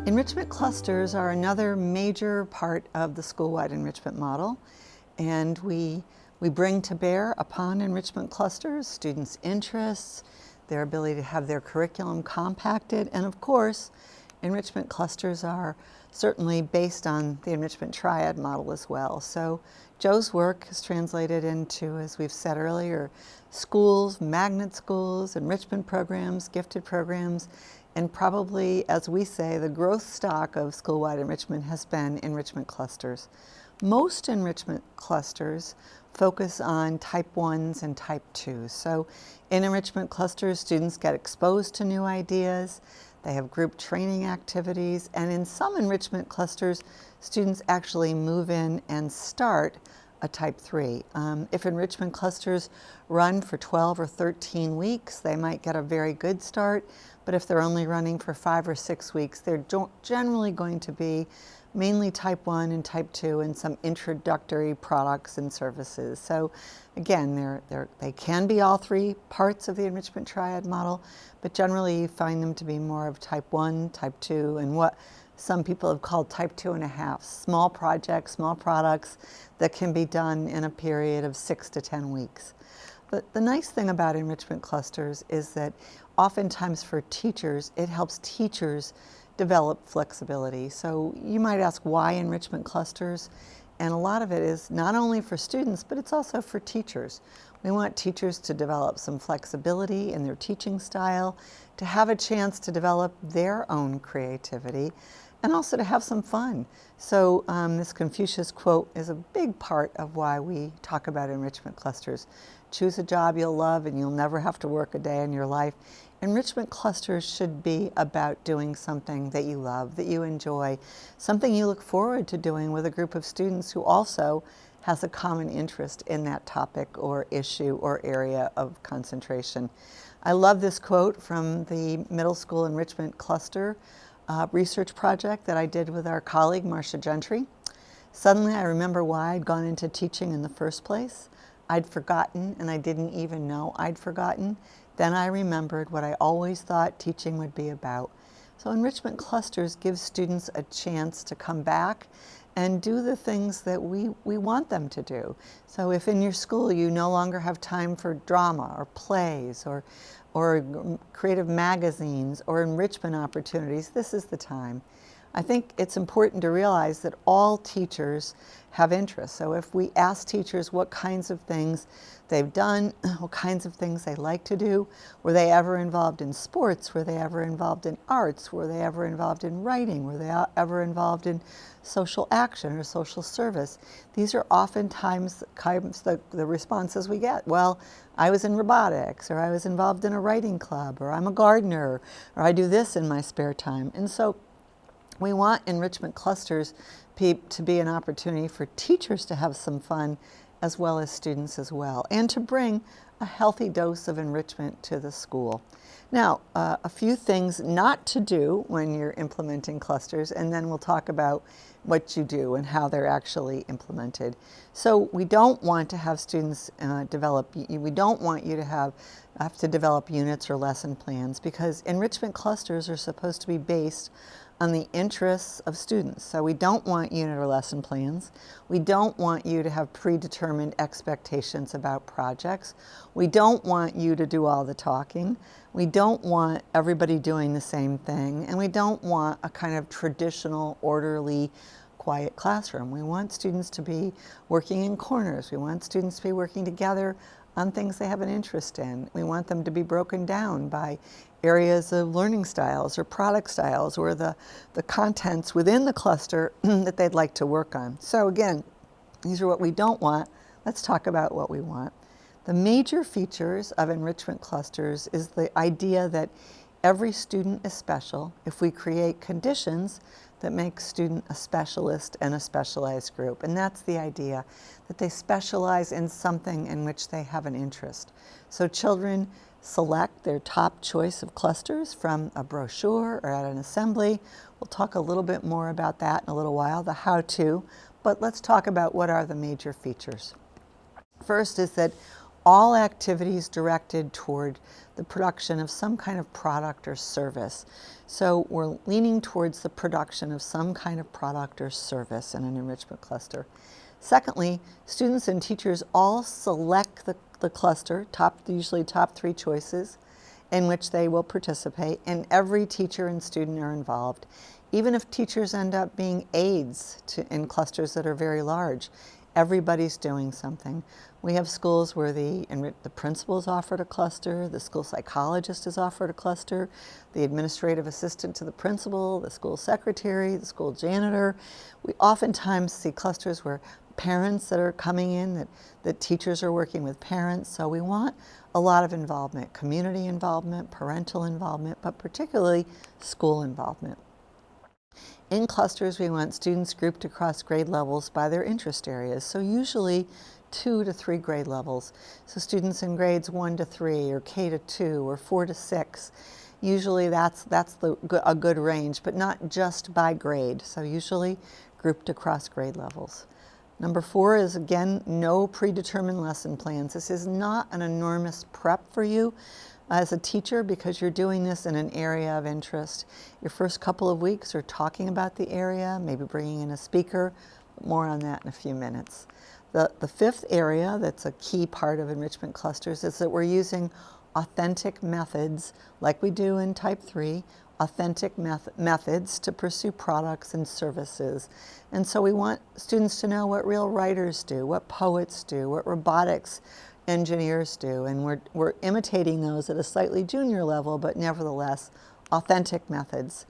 Enrichment clusters are another major part of the school-wide enrichment model, and we bring to bear upon enrichment clusters students' interests, their ability to have their curriculum compacted, and of course, enrichment clusters are certainly based on the enrichment triad model as well. So Joe's work is translated into, as we've said earlier, schools, magnet schools, enrichment programs, gifted programs, and probably, as we say, the growth stock of school-wide enrichment has been enrichment clusters. Most enrichment clusters focus on type 1s and type 2s. So in enrichment clusters, students get exposed to new ideas, they have group training activities, and in some enrichment clusters, students actually move in and start a type 3. If enrichment clusters run for 12 or 13 weeks, they might get a very good start, but if they're only running for 5 or 6 weeks, they're generally going to be mainly type 1 and type 2 and some introductory products and services. So again, they can be all three parts of the enrichment triad model, but generally you find them to be more of type 1, type 2, and what some people have called type 2.5, small projects, small products that can be done in a period of 6 to 10 weeks. But the nice thing about enrichment clusters is that oftentimes for teachers, it helps teachers develop flexibility. So you might ask why enrichment clusters, and a lot of it is not only for students, but it's also for teachers. We want teachers to develop some flexibility in their teaching style, to have a chance to develop their own creativity, and also to have some fun. So this Confucius quote is a big part of why we talk about enrichment clusters. Choose a job you'll love and you'll never have to work a day in your life. Enrichment clusters should be about doing something that you love, that you enjoy, something you look forward to doing with a group of students who also has a common interest in that topic or issue or area of concentration. I love this quote from the middle school enrichment cluster research project that I did with our colleague Marcia Gentry. Suddenly I remember why I'd gone into teaching in the first place. I'd forgotten, and I didn't even know I'd forgotten. Then I remembered what I always thought teaching would be about. So enrichment clusters give students a chance to come back and do the things that we want them to do. So if in your school you no longer have time for drama or plays or creative magazines or enrichment opportunities, this is the time. I think it's important to realize that all teachers have interests. So if we ask teachers what kinds of things they've done, what kinds of things they like to do, were they ever involved in sports, were they ever involved in arts, were they ever involved in writing, were they ever involved in social action or social service, these are oftentimes the responses we get. Well, I was in robotics, or I was involved in a writing club, or I'm a gardener, or I do this in my spare time. And so we want enrichment clusters to be an opportunity for teachers to have some fun as well as students as well, and to bring a healthy dose of enrichment to the school. Now, a few things not to do when you're implementing clusters, and then we'll talk about what you do and how they're actually implemented. So we don't want to have students we don't want you to have to develop units or lesson plans, because enrichment clusters are supposed to be based on the interests of students. So we don't want unit or lesson plans. We don't want you to have predetermined expectations about projects. We don't want you to do all the talking. We don't want everybody doing the same thing. And we don't want a kind of traditional, orderly, quiet classroom. We want students to be working in corners. We want students to be working together on things they have an interest in. We want them to be broken down by areas of learning styles or product styles or the contents within the cluster that they'd like to work on. So again, these are what we don't want. Let's talk about what we want. The major features of enrichment clusters is the idea that every student is special if we create conditions that make student a specialist and a specialized group. And that's the idea, that they specialize in something in which they have an interest. So children select their top choice of clusters from a brochure or at an assembly. We'll talk a little bit more about that in a little while, the how-to, but let's talk about what are the major features. First is that all activities directed toward the production of some kind of product or service. So we're leaning towards the production of some kind of product or service in an enrichment cluster. Secondly, students and teachers all select the cluster, usually top 3 choices, in which they will participate, and every teacher and student are involved. Even if teachers end up being aides in clusters that are very large, everybody's doing something. We have schools where the principal is offered a cluster, the school psychologist is offered a cluster, the administrative assistant to the principal, the school secretary, the school janitor. We oftentimes see clusters where parents that are coming in, that teachers are working with parents. So we want a lot of involvement, community involvement, parental involvement, but particularly school involvement. In clusters, we want students grouped across grade levels by their interest areas, so usually 2 to 3 grade levels. So students in grades 1 to 3 or K to 2 or 4 to 6. Usually that's a good range, but not just by grade, so usually grouped across grade levels. Number 4 is, again, no predetermined lesson plans. This is not an enormous prep for you as a teacher because you're doing this in an area of interest. Your first couple of weeks are talking about the area, maybe bringing in a speaker. More on that in a few minutes. The 5th area that's a key part of enrichment clusters is that we're using authentic methods, like we do in Type 3, authentic methods to pursue products and services. And so we want students to know what real writers do, what poets do, what robotics engineers do, and we're imitating those at a slightly junior level, but nevertheless authentic methods.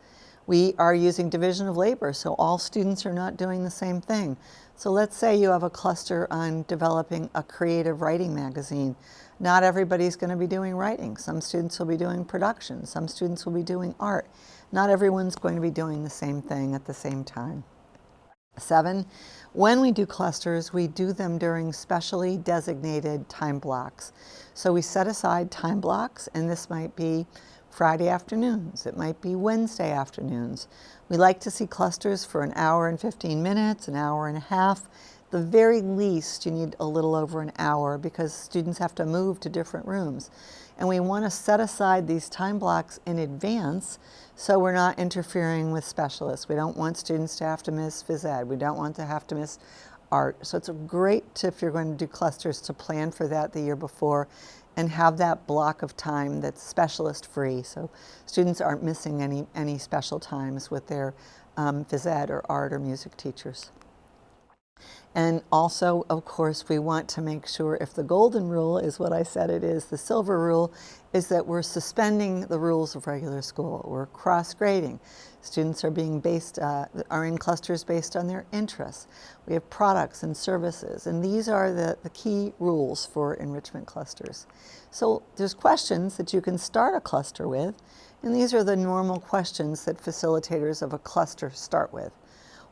We are using division of labor, so all students are not doing the same thing. So let's say you have a cluster on developing a creative writing magazine. Not everybody's going to be doing writing. Some students will be doing production. Some students will be doing art. Not everyone's going to be doing the same thing at the same time. 7, when we do clusters, we do them during specially designated time blocks. So we set aside time blocks, and this might be Friday afternoons, it might be Wednesday afternoons. We like to see clusters for an hour and 15 minutes, an hour and a half. The very least, you need a little over an hour because students have to move to different rooms. And we want to set aside these time blocks in advance so we're not interfering with specialists. We don't want students to have to miss phys ed. We don't want to have to miss art. So it's a great tip if you're going to do clusters to plan for that the year before and have that block of time that's specialist free so students aren't missing any special times with their phys ed or art or music teachers. And also, of course, we want to make sure if the golden rule is what I said it is, the silver rule is that we're suspending the rules of regular school. We're cross-grading. Students are are in clusters based on their interests. We have products and services, and these are the key rules for enrichment clusters. So there's questions that you can start a cluster with, and these are the normal questions that facilitators of a cluster start with.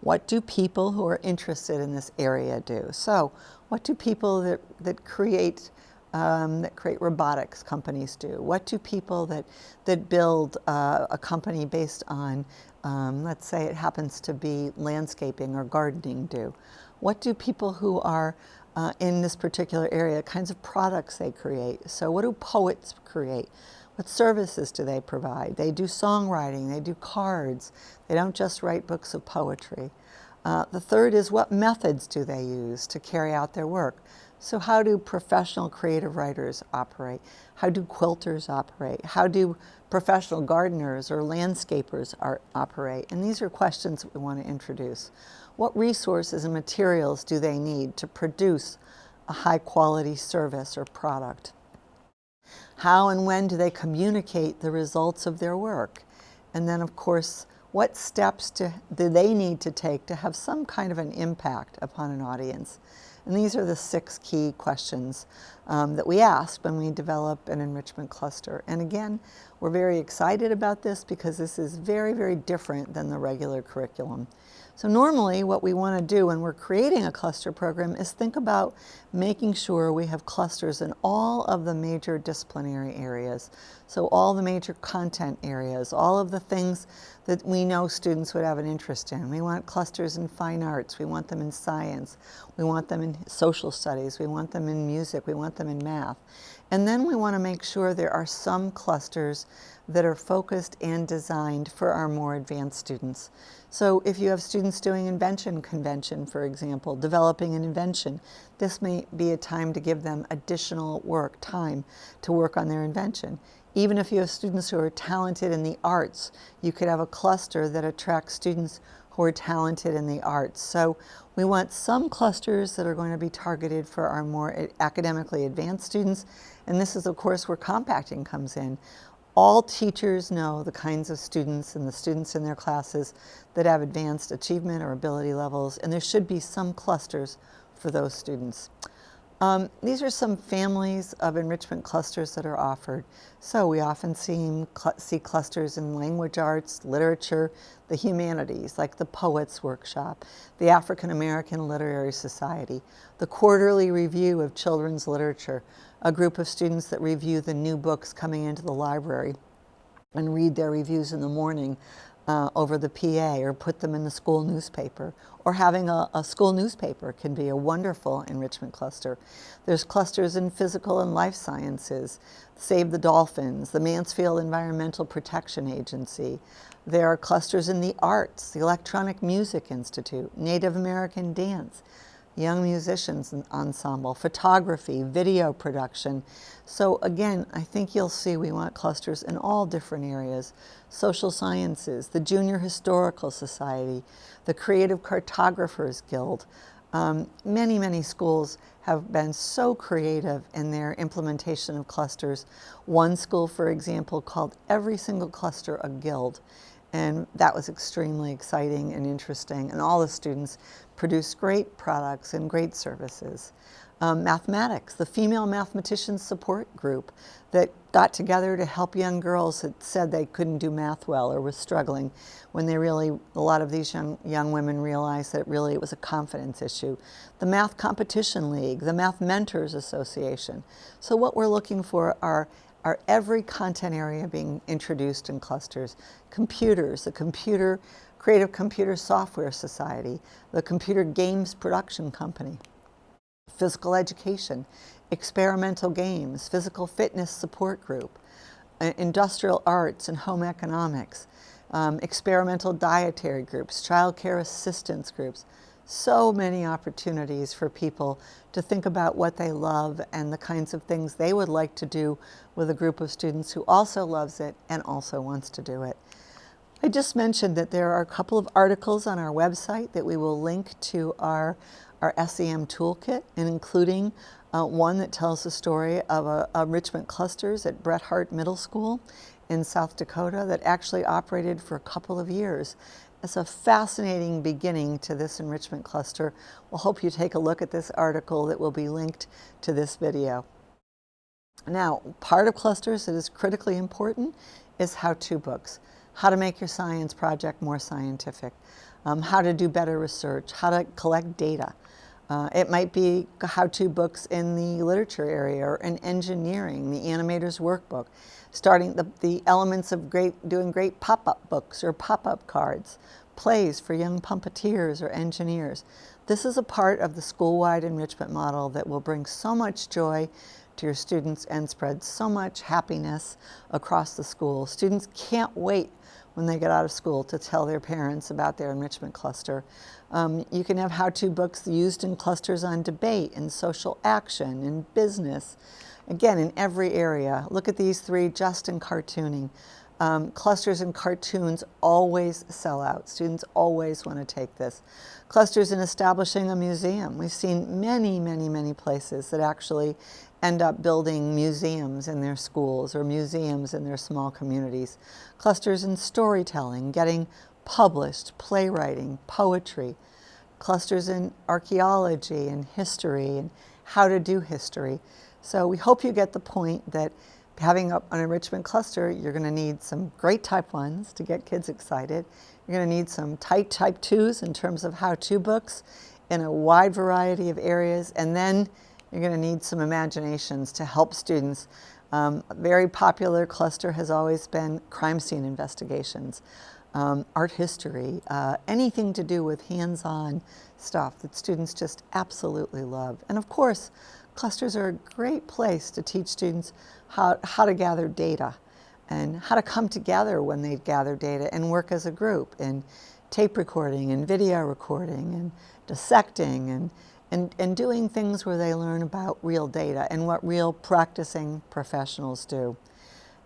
What do people who are interested in this area do? So what do people that create robotics companies do? What do people that build a company based on, let's say it happens to be landscaping or gardening do? What do people who are in this particular area, kinds of products they create? So what do poets create? What services do they provide? They do songwriting, they do cards. They don't just write books of poetry. The third is what methods do they use to carry out their work? So how do professional creative writers operate? How do quilters operate? How do professional gardeners or landscapers operate? And these are questions that we want to introduce. What resources and materials do they need to produce a high quality service or product? How and when do they communicate the results of their work? And then, of course, what steps do they need to take to have some kind of an impact upon an audience? And these are the 6 key questions that we ask when we develop an enrichment cluster. And again, we're very excited about this because this is very, very different than the regular curriculum. So normally what we want to do when we're creating a cluster program is think about making sure we have clusters in all of the major disciplinary areas. So all the major content areas, all of the things that we know students would have an interest in. We want clusters in fine arts, we want them in science, we want them in social studies, we want them in music, we want them in math. And then we want to make sure there are some clusters that are focused and designed for our more advanced students. So if you have students doing invention convention, for example, developing an invention, this may be a time to give them additional time to work on their invention. Even if you have students who are talented in the arts, you could have a cluster that attracts students who are talented in the arts. So we want some clusters that are going to be targeted for our more academically advanced students, and this is of course where compacting comes in. All teachers know the kinds of students and the students in their classes that have advanced achievement or ability levels, and there should be some clusters for those students. These are some families of enrichment clusters that are offered. So we often see clusters in language arts, literature, the humanities, like the Poets Workshop, the African American Literary Society, the Quarterly Review of Children's Literature, a group of students that review the new books coming into the library and read their reviews in the morning over the PA, or put them in the school newspaper, or having a school newspaper can be a wonderful enrichment cluster. There's clusters in physical and life sciences, Save the Dolphins, the Mansfield Environmental Protection Agency. There are clusters in the arts, the Electronic Music Institute, Native American Dance, Young Musicians Ensemble, photography, video production. So again, I think you'll see we want clusters in all different areas. Social sciences, the Junior Historical Society, the Creative Cartographers Guild. Many schools have been so creative in their implementation of clusters. One school, for example, called every single cluster a guild. And that was extremely exciting and interesting, and all the students produced great products and great services. Mathematics, the Female Mathematicians Support Group that got together to help young girls that said they couldn't do math well or were struggling, when a lot of these young women realized that really it was a confidence issue. The Math Competition League, the Math Mentors Association. So what we're looking for are every content area being introduced in clusters. Computers, the Creative Computer Software Society, the Computer Games Production Company. Physical education, experimental games, physical fitness support group, industrial arts and home economics, experimental dietary groups, child care assistance groups. So many opportunities for people to think about what they love and the kinds of things they would like to do with a group of students who also loves it and also wants to do it. I just mentioned that there are a couple of articles on our website that we will link to our SEM toolkit, and including one that tells the story of enrichment clusters at Bret Harte Middle School in South Dakota that actually operated for a couple of years. It's a fascinating beginning to this enrichment cluster. We'll hope you take a look at this article that will be linked to this video. Now, part of clusters that is critically important is how-to books. How to make your science project more scientific, how to do better research, how to collect data. It might be how-to books in the literature area or in engineering, the animator's workbook, starting the elements of doing great pop-up books or pop-up cards, plays for young puppeteers or engineers. This is a part of the school-wide enrichment model that will bring so much joy to your students and spread so much happiness across the school. Students can't wait when they get out of school to tell their parents about their enrichment cluster. You can have how-to books used in clusters on debate and social action and business. Again, in every area. Look at these three just in cartooning. Clusters in cartoons always sell out. Students always want to take this. Clusters in establishing a museum. We've seen many places that actually end up building museums in their schools or museums in their small communities. Clusters in storytelling, getting published, playwriting, poetry. Clusters in archaeology and history and how to do history. So we hope you get the point that Having an enrichment cluster, you're going to need some great type 1s to get kids excited. You're going to need some tight type 2s in terms of how-to books in a wide variety of areas, and then you're going to need some imaginations to help students. A very popular cluster has always been crime scene investigations, art history, anything to do with hands-on stuff that students just absolutely love. And of course, clusters are a great place to teach students how to gather data and how to come together when they gather data and work as a group in tape recording and video recording and dissecting and doing things where they learn about real data and what real practicing professionals do.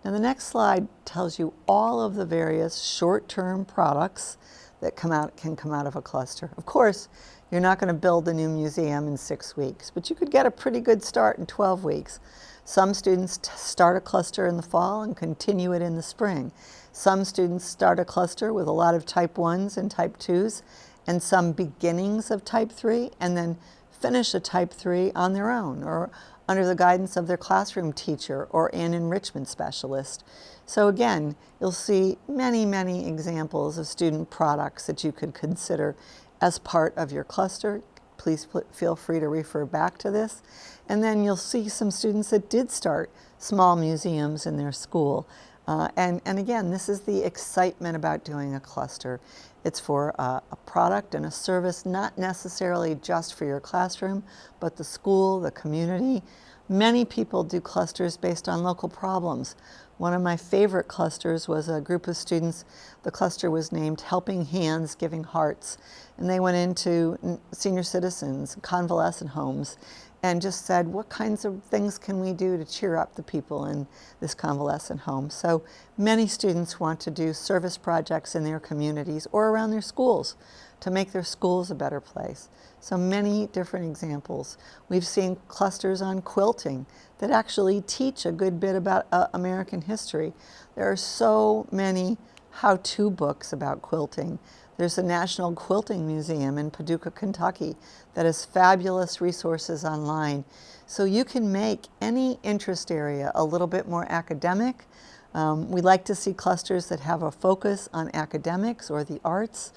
Now the next slide tells you all of the various short-term products that can come out of a cluster. Of course, you're not going to build a new museum in 6 weeks, but you could get a pretty good start in 12 weeks. Some students start a cluster in the fall and continue it in the spring. Some students start a cluster with a lot of type 1s and type 2s and some beginnings of type 3 and then finish a type 3 on their own or under the guidance of their classroom teacher or an enrichment specialist. So again, you'll see many, many examples of student products that you could consider as part of your cluster. Please feel free to refer back to this. And then you'll see some students that did start small museums in their school. And again, this is the excitement about doing a cluster. It's for a product and a service, not necessarily just for your classroom, but the school, the community. Many people do clusters based on local problems. One of my favorite clusters was a group of students. The cluster was named Helping Hands, Giving Hearts. And they went into senior citizens, convalescent homes, and just said, what kinds of things can we do to cheer up the people in this convalescent home? So many students want to do service projects in their communities or around their schools to make their schools a better place. So many different examples. We've seen clusters on quilting that actually teach a good bit about American history. There are so many how-to books about quilting. There's a National Quilting Museum in Paducah, Kentucky that has fabulous resources online. So you can make any interest area a little bit more academic. We like to see clusters that have a focus on academics or the arts.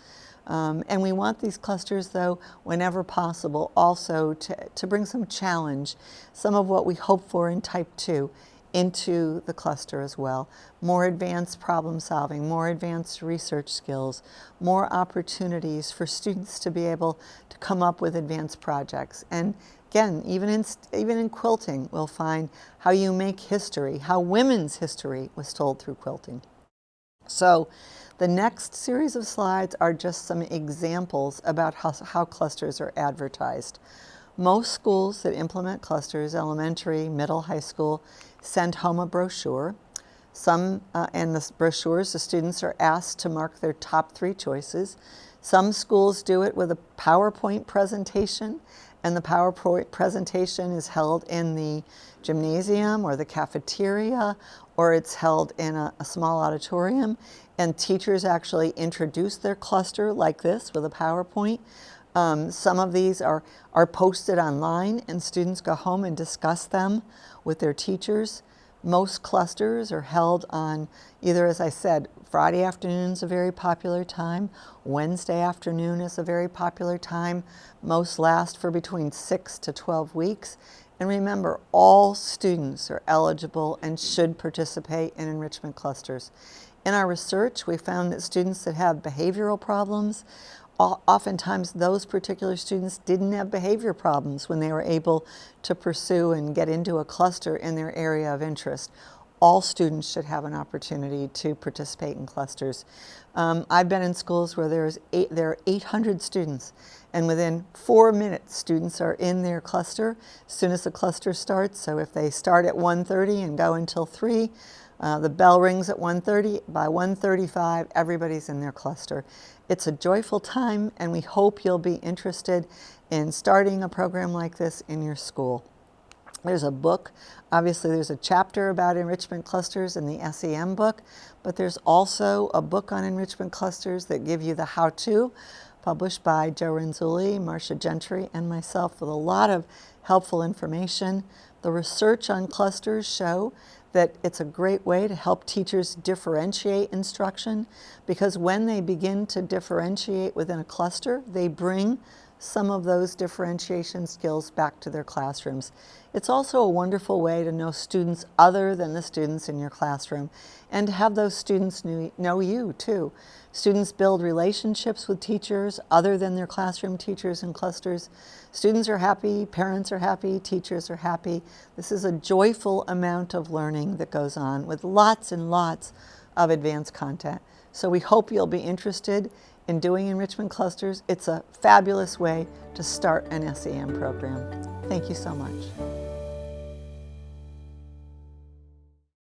And we want these clusters, though, whenever possible, also to bring some challenge, some of what we hope for in Type 2 into the cluster as well. More advanced problem solving, more advanced research skills, more opportunities for students to be able to come up with advanced projects. And again, even in quilting, we'll find how you make history, how women's history was told through quilting. So the next series of slides are just some examples about how clusters are advertised. Most schools that implement clusters, elementary, middle, high school, send home a brochure. And the brochures, the students are asked to mark their top 3 choices. Some schools do it with a PowerPoint presentation, and the PowerPoint presentation is held in the gymnasium or the cafeteria, or it's held in a small auditorium, and teachers actually introduce their cluster like this with a PowerPoint. Some of these are posted online, and students go home and discuss them with their teachers. Most clusters are held on either, as I said, Friday afternoon is a very popular time. Wednesday afternoon is a very popular time. Most last for between 6 to 12 weeks. And remember, all students are eligible and should participate in enrichment clusters. In our research, we found that students that have behavioral problems, oftentimes those particular students didn't have behavior problems when they were able to pursue and get into a cluster in their area of interest. All students should have an opportunity to participate in clusters. I've been in schools where there are 800 students, and within 4 minutes, students are in their cluster as soon as the cluster starts. So if they start at 1:30 and go until 3, the bell rings at 1:30. By 1:35, everybody's in their cluster. It's a joyful time, and we hope you'll be interested in starting a program like this in your school. There's a book. Obviously, there's a chapter about enrichment clusters in the SEM book, but there's also a book on enrichment clusters that give you the how-to, published by Joe Renzulli, Marcia Gentry, and myself, with a lot of helpful information. The research on clusters show that it's a great way to help teachers differentiate instruction, because when they begin to differentiate within a cluster, they bring some of those differentiation skills back to their classrooms. It's also a wonderful way to know students other than the students in your classroom, and to have those students know you too. Students build relationships with teachers other than their classroom teachers in clusters. Students are happy, parents are happy, teachers are happy. This is a joyful amount of learning that goes on with lots and lots of advanced content. So we hope you'll be interested in doing enrichment clusters. It's a fabulous way to start an SEM program. Thank you so much.